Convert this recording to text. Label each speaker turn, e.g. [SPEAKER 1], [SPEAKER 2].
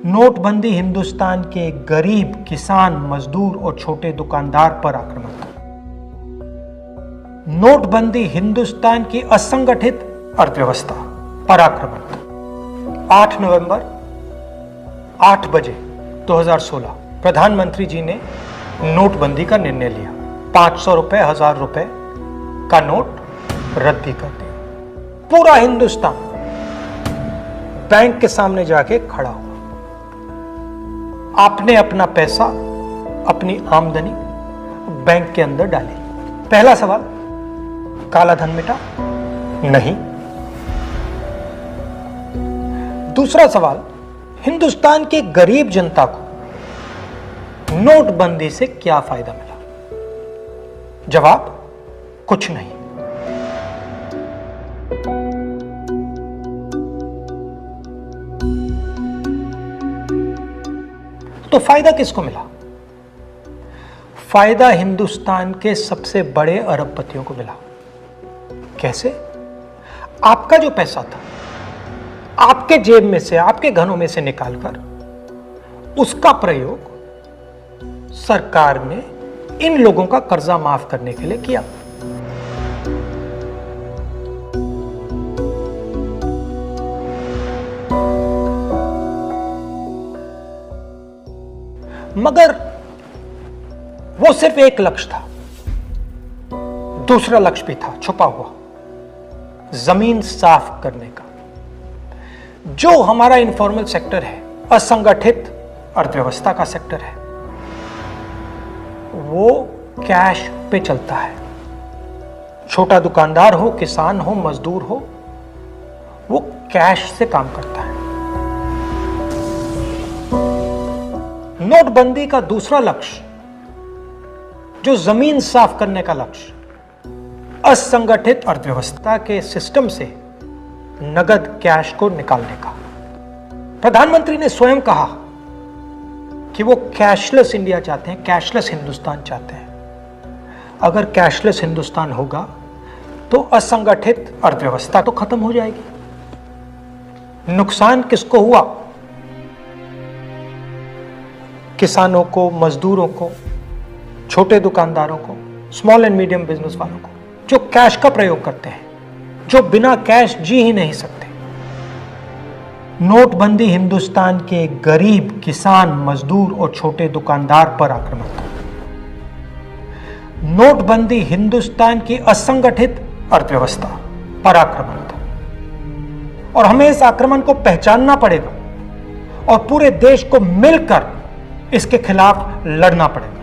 [SPEAKER 1] नोटबंदी हिंदुस्तान के गरीब, किसान, मजदूर और छोटे दुकानदार पर आक्रमण था। नोटबंदी हिंदुस्तान की असंगठित अर्थव्यवस्था पर आक्रमण था। 8 नवंबर 8 बजे 2016 प्रधानमंत्री जी ने नोटबंदी का निर्णय लिया। 500 रुपए, 1000 रुपए का नोट रद्दी कर दिया। पूरा हिंदुस्तान बैंक के सामने जाके खड़ा हुआ। आपने अपना पैसा, अपनी आमदनी बैंक के अंदर डाली। पहला सवाल, काला धन मिटा? नहीं। दूसरा सवाल, हिंदुस्तान की गरीब जनता को नोटबंदी से क्या फायदा मिला? जवाब, कुछ नहीं। तो फायदा किसको मिला? फायदा हिंदुस्तान के सबसे बड़े अरबपतियों को मिला। कैसे? आपका जो पैसा था, आपके जेब में से, आपके घरों में से निकालकर उसका प्रयोग सरकार ने इन लोगों का कर्जा माफ करने के लिए किया। मगर वो सिर्फ एक लक्ष्य था। दूसरा लक्ष्य भी था छुपा हुआ, जमीन साफ करने का। जो हमारा इनफॉर्मल सेक्टर है, असंगठित अर्थव्यवस्था का सेक्टर है, वो कैश पे चलता है। छोटा दुकानदार हो, किसान हो, मजदूर हो, वो कैश से काम करता है। नोटबंदी का दूसरा लक्ष्य, जो जमीन साफ करने का लक्ष्य, असंगठित अर्थव्यवस्था के सिस्टम से नगद कैश को निकालने का। प्रधानमंत्री ने स्वयं कहा कि वो कैशलेस इंडिया चाहते हैं, कैशलेस हिंदुस्तान चाहते हैं। अगर कैशलेस हिंदुस्तान होगा तो असंगठित अर्थव्यवस्था तो खत्म हो जाएगी। नुकसान किसको हुआ? किसानों को, मजदूरों को, छोटे दुकानदारों को, स्मॉल एंड मीडियम बिजनेस वालों को, जो कैश का प्रयोग करते हैं, जो बिना कैश जी ही नहीं सकते। नोटबंदी हिंदुस्तान के गरीब, किसान, मजदूर और छोटे दुकानदार पर आक्रमण था। नोटबंदी हिंदुस्तान की असंगठित अर्थव्यवस्था पर आक्रमण था। और हमें इस आक्रमण को पहचानना पड़ेगा और पूरे देश को मिलकर इसके खिलाफ लड़ना पड़ेगा।